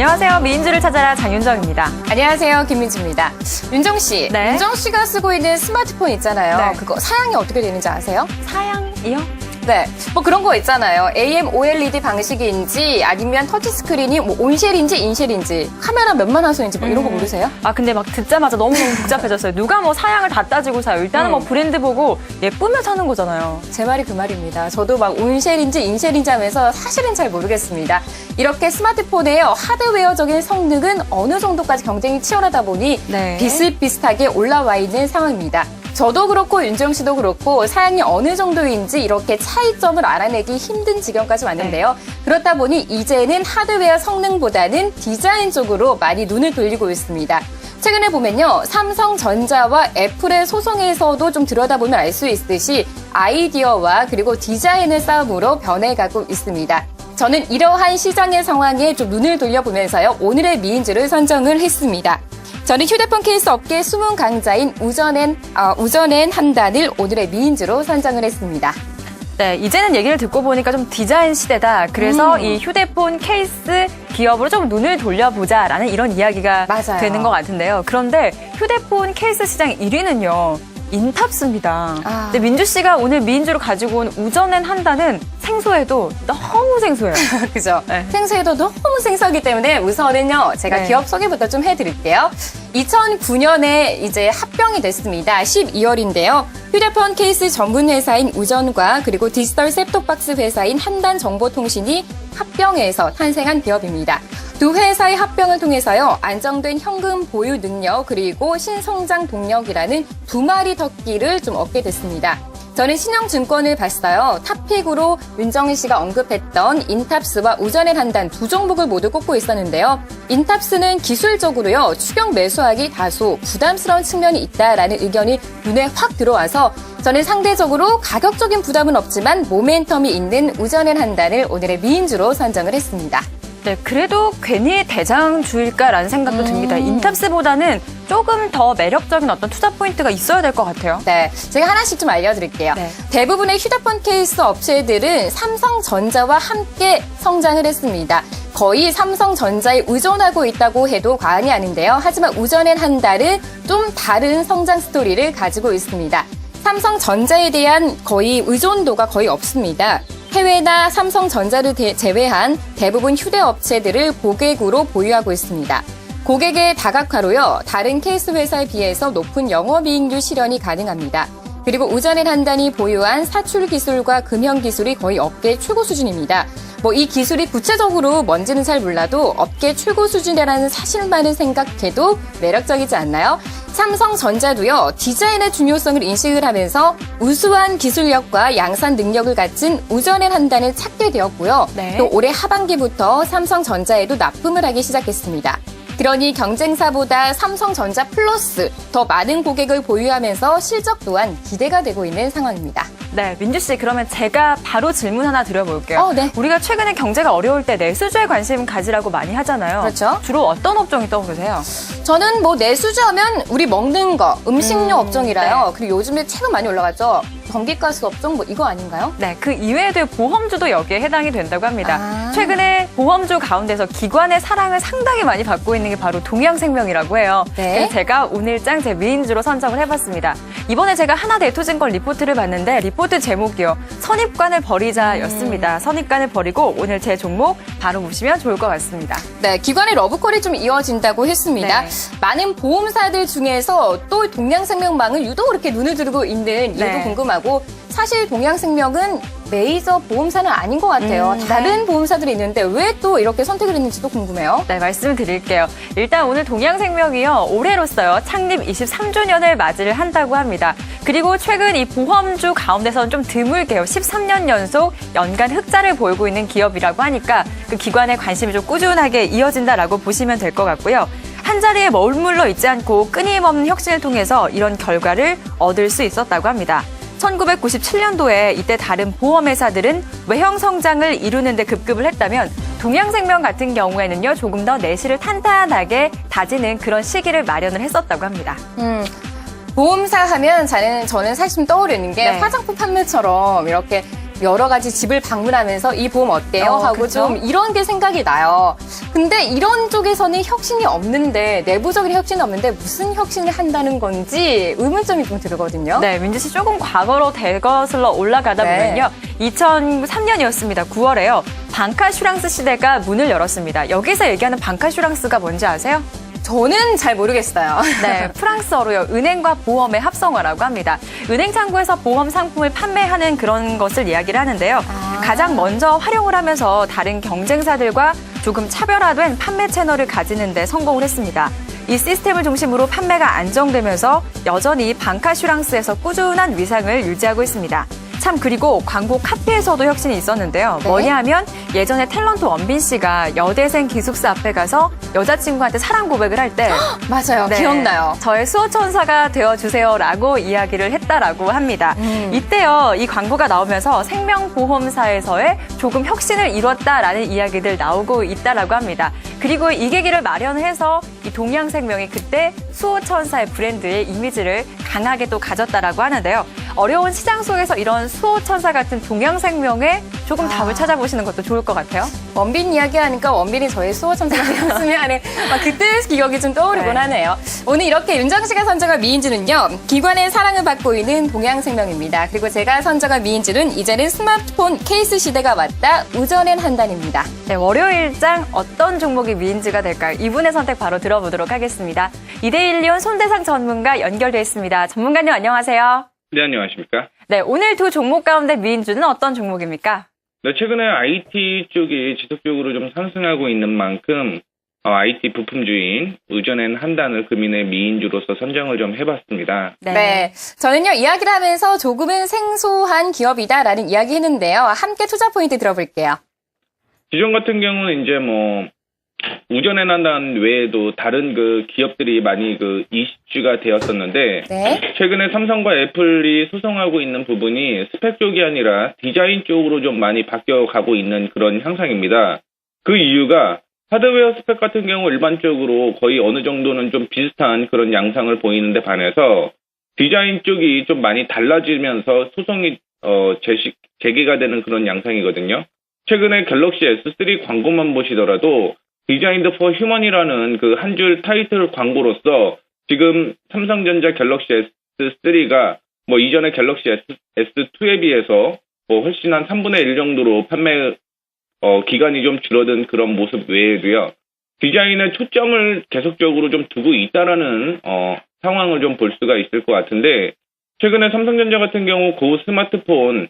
안녕하세요. 미인주를 찾아라 장윤정입니다. 안녕하세요. 김민주입니다. 윤정 씨, 네. 윤정 씨가 쓰고 있는 스마트폰 있잖아요. 네. 그거 사양이 어떻게 되는지 아세요? 사양이요? 네, 뭐 그런 거 있잖아요. AM OLED 방식인지 아니면 터치스크린이 뭐 온쉘인지 인쉘인지 카메라 몇만 화소인지 뭐 이런 거 모르세요? 아, 근데 막 듣자마자 너무너무 복잡해졌어요. 누가 뭐 사양을 다 따지고 사요. 일단은 뭐 브랜드 보고 예쁘면 사는 거잖아요. 제 말이 그 말입니다. 저도 막 온쉘인지 인쉘인지 하면서 사실은 잘 모르겠습니다. 이렇게 스마트폰의 하드웨어적인 성능은 어느 정도까지 경쟁이 치열하다 보니 네. 비슷비슷하게 올라와 있는 상황입니다. 저도 그렇고 윤정 씨도 그렇고 사양이 어느 정도인지 이렇게 차이점을 알아내기 힘든 지경까지 왔는데요. 그렇다 보니 이제는 하드웨어 성능보다는 디자인 쪽으로 많이 눈을 돌리고 있습니다. 최근에 보면요. 삼성전자와 애플의 소송에서도 좀 들여다보면 알 수 있듯이 아이디어와 그리고 디자인의 싸움으로 변해가고 있습니다. 저는 이러한 시장의 상황에 좀 눈을 돌려보면서요. 오늘의 미인주를 선정을 했습니다. 저는 휴대폰 케이스 업계 숨은 강자인 우전엔 한단을 오늘의 미인주로 선정을 했습니다. 네, 이제는 얘기를 듣고 보니까 좀 디자인 시대다. 그래서 이 휴대폰 케이스 기업으로 좀 눈을 돌려보자라는 이런 이야기가 맞아요. 되는 것 같은데요. 그런데 휴대폰 케이스 시장 1위는요. 인탑스입니다. 근데 민주 씨가 오늘 미인주로 가지고 온 우전엔 한단은 생소해도 너무 생소해요. 그죠? 네. 생소해도 너무 생소하기 때문에 우선은요, 제가 네. 기업 소개부터 좀 해드릴게요. 2009년에 이제 합병이 됐습니다. 12월인데요. 휴대폰 케이스 전문 회사인 우전과 그리고 디지털 셋톱박스 회사인 한단정보통신이 합병해서 탄생한 기업입니다. 두 회사의 합병을 통해서요, 안정된 현금 보유 능력 그리고 신성장 동력이라는 두 마리 토끼를 좀 얻게 됐습니다. 저는 신영증권을 봤어요. 탑픽으로 윤정희 씨가 언급했던 인탑스와 우전엔 한단 두 종목을 모두 꼽고 있었는데요. 인탑스는 기술적으로요, 추격 매수하기 다소 부담스러운 측면이 있다라는 의견이 눈에 확 들어와서 저는 상대적으로 가격적인 부담은 없지만 모멘텀이 있는 우전엔 한단을 오늘의 미인주로 선정을 했습니다. 네, 그래도 괜히 대장주일까라는 생각도 듭니다. 인탑스보다는 조금 더 매력적인 어떤 투자 포인트가 있어야 될 것 같아요. 네, 제가 하나씩 좀 알려드릴게요. 네. 대부분의 휴대폰 케이스 업체들은 삼성전자와 함께 성장을 했습니다. 거의 삼성전자에 의존하고 있다고 해도 과언이 아닌데요. 하지만 우전엔 한달은 좀 다른 성장 스토리를 가지고 있습니다. 삼성전자에 대한 거의 의존도가 거의 없습니다. 해외나 삼성전자를 제외한 대부분 휴대업체들을 고객으로 보유하고 있습니다. 고객의 다각화로요, 다른 케이스 회사에 비해서 높은 영업이익률 실현이 가능합니다. 그리고 우전엔 한단이 보유한 사출 기술과 금형 기술이 거의 업계 최고 수준입니다. 이 기술이 구체적으로 뭔지는 잘 몰라도 업계 최고 수준이라는 사실만을 생각해도 매력적이지 않나요? 삼성전자도요, 디자인의 중요성을 인식을 하면서 우수한 기술력과 양산 능력을 갖춘 우전엔 한단을 찾게 되었고요. 네. 또 올해 하반기부터 삼성전자에도 납품을 하기 시작했습니다. 그러니 경쟁사보다 삼성전자 플러스 더 많은 고객을 보유하면서 실적 또한 기대가 되고 있는 상황입니다. 네, 민주 씨, 그러면 제가 바로 질문 하나 드려볼게요. 네. 우리가 최근에 경제가 어려울 때 내수주에 관심 가지라고 많이 하잖아요. 그렇죠. 주로 어떤 업종이 떠오르세요? 저는 내수주하면 우리 먹는 거, 음식료 업종이라요. 그리고 요즘에 최근 많이 올라갔죠. 전기가스 업종 이거 아닌가요? 네, 그 이외에도 보험주도 여기에 해당이 된다고 합니다. 아. 최근에 보험주 가운데서 기관의 사랑을 상당히 많이 받고 있는 게 바로 동양생명이라고 해요. 네. 그래서 제가 오늘장 제 미인주로 선정을 해봤습니다. 이번에 제가 하나대투증권 리포트를 봤는데 리포트 제목이요. 선입관을 버리자였습니다. 선입관을 버리고 오늘 제 종목 바로 보시면 좋을 것 같습니다. 네, 기관의 러브콜이 좀 이어진다고 했습니다. 네. 많은 보험사들 중에서 또 동양생명망을 유독 그렇게 눈을 들고 있는 이유도 네. 궁금하고 사실 동양생명은 메이저 보험사는 아닌 것 같아요. 다른 보험사들이 있는데 왜 또 이렇게 선택을 했는지도 궁금해요. 네, 말씀을 드릴게요. 일단 오늘 동양생명이요. 올해로서요. 창립 23주년을 맞이를 한다고 합니다. 그리고 최근 이 보험주 가운데서는 좀 드물게요. 13년 연속 연간 흑자를 보이고 있는 기업이라고 하니까 그 기관의 관심이 좀 꾸준하게 이어진다라고 보시면 될 것 같고요. 한자리에 머물러 있지 않고 끊임없는 혁신을 통해서 이런 결과를 얻을 수 있었다고 합니다. 1997년도에 이때 다른 보험회사들은 외형 성장을 이루는 데 급급을 했다면 동양생명 같은 경우에는요, 조금 더 내실을 탄탄하게 다지는 그런 시기를 마련을 했었다고 합니다. 보험사 하면 저는 사실 좀 떠오르는 게 네. 화장품 판매처럼 이렇게 여러 가지 집을 방문하면서 이 보험 어때요? 하고 그쵸? 좀 이런 게 생각이 나요. 근데 이런 쪽에서는 혁신이 없는데, 내부적인 혁신이 없는데 무슨 혁신을 한다는 건지 의문점이 좀 들거든요. 네, 민주 씨 조금 과거로 되거슬러 올라가다 네. 보면요. 2003년이었습니다. 9월에요. 방카슈랑스 시대가 문을 열었습니다. 여기서 얘기하는 방카슈랑스가 뭔지 아세요? 저는 잘 모르겠어요. 네, 프랑스어로요. 은행과 보험의 합성어라고 합니다. 은행 창구에서 보험 상품을 판매하는 그런 것을 이야기를 하는데요. 가장 먼저 활용을 하면서 다른 경쟁사들과 조금 차별화된 판매 채널을 가지는 데 성공을 했습니다. 이 시스템을 중심으로 판매가 안정되면서 여전히 방카슈랑스에서 꾸준한 위상을 유지하고 있습니다. 참 그리고 광고 카피에서도 혁신이 있었는데요. 네. 뭐냐 하면 예전에 탤런트 원빈 씨가 여대생 기숙사 앞에 가서 여자친구한테 사랑 고백을 할 때 맞아요. 네, 기억나요. 저의 수호천사가 되어주세요라고 이야기를 했다라고 합니다. 이때요, 이 광고가 나오면서 생명보험사에서의 조금 혁신을 이뤘다라는 이야기들 나오고 있다라고 합니다. 그리고 이 계기를 마련해서 이 동양생명이 그때 수호천사의 브랜드의 이미지를 강하게 또 가졌다라고 하는데요. 어려운 시장 속에서 이런 수호천사 같은 동양생명에 조금 답을 찾아보시는 것도 좋을 것 같아요. 원빈 이야기하니까 원빈이 저의 수호천사가 되었으면 하는 그때 기억이 좀 떠오르곤 네. 하네요. 오늘 이렇게 윤정 씨가 선정한 미인주는요. 기관의 사랑을 받고 있는 동양생명입니다. 그리고 제가 선정한 미인주는 이제는 스마트폰 케이스 시대가 왔다. 우전엔 한단입니다. 네, 월요일장 어떤 종목이 미인주가 될까요? 이분의 선택 바로 들어보도록 하겠습니다. 이데일리온 손대상 전문가 연결돼 있습니다. 전문가님 안녕하세요. 네, 안녕하십니까. 네, 오늘 두 종목 가운데 미인주는 어떤 종목입니까? 네, 최근에 IT 쪽이 지속적으로 좀 상승하고 있는 만큼 IT 부품주인 우전엔 한단을 금인의 미인주로서 선정을 좀 해봤습니다. 네. 저는요, 이야기를 하면서 조금은 생소한 기업이다라는 이야기 했는데요. 함께 투자 포인트 들어볼게요. 기존 같은 경우는 이제 우전엔 한단 외에도 다른 그 기업들이 많이 그 이슈가 되었었는데, 네. 최근에 삼성과 애플이 소송하고 있는 부분이 스펙 쪽이 아니라 디자인 쪽으로 좀 많이 바뀌어가고 있는 그런 향상입니다. 그 이유가 하드웨어 스펙 같은 경우 일반적으로 거의 어느 정도는 좀 비슷한 그런 양상을 보이는데 반해서 디자인 쪽이 좀 많이 달라지면서 소송이 제기가 되는 그런 양상이거든요. 최근에 갤럭시 S3 광고만 보시더라도 디자인드 포 휴먼이라는 그 한 줄 타이틀 광고로서 지금 삼성전자 갤럭시 S3가 이전에 갤럭시 S2에 비해서 훨씬 한 3분의 1 정도로 판매 기간이 좀 줄어든 그런 모습 외에도요. 디자인에 초점을 계속적으로 좀 두고 있다라는 상황을 좀 볼 수가 있을 것 같은데, 최근에 삼성전자 같은 경우 그 스마트폰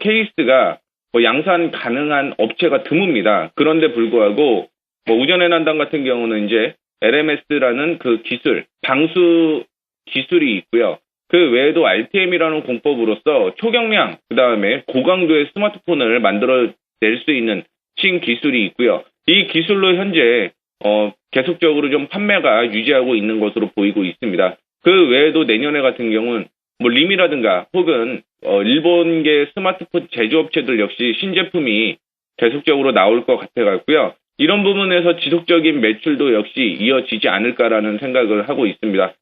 케이스가 양산 가능한 업체가 드뭅니다. 그런데 불구하고 우전엔 한단 같은 경우는 이제 LMS라는 그 기술, 방수 기술이 있고요. 그 외에도 RTM이라는 공법으로서 초경량, 그 다음에 고강도의 스마트폰을 만들어낼 수 있는 신기술이 있고요. 이 기술로 현재 계속적으로 좀 판매가 유지하고 있는 것으로 보이고 있습니다. 그 외에도 내년에 같은 경우는 림이라든가 혹은 일본계 스마트폰 제조업체들 역시 신제품이 계속적으로 나올 것 같아갖고요. 이런 부분에서 지속적인 매출도 역시 이어지지 않을까라는 생각을 하고 있습니다.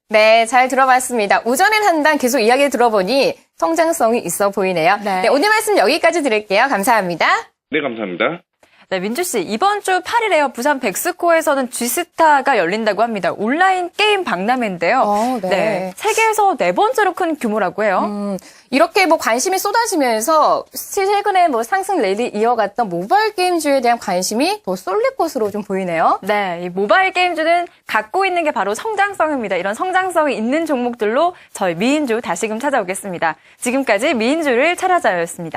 네, 잘 들어봤습니다. 우전엔 한단 계속 이야기 들어보니 성장성이 있어 보이네요. 네. 네, 오늘 말씀 여기까지 드릴게요. 감사합니다. 네, 감사합니다. 네, 민주 씨, 이번 주 8일에요. 부산 백스코에서는 G스타가 열린다고 합니다. 온라인 게임 박람회인데요. 네. 세계에서 4번째로 큰 규모라고 해요. 이렇게 관심이 쏟아지면서 최근에 상승 랠리 이어갔던 모바일 게임주에 대한 관심이 더 쏠릴 것으로 좀 보이네요. 네, 이 모바일 게임주는 갖고 있는 게 바로 성장성입니다. 이런 성장성이 있는 종목들로 저희 미인주 다시금 찾아오겠습니다. 지금까지 미인주를 찾아자였습니다.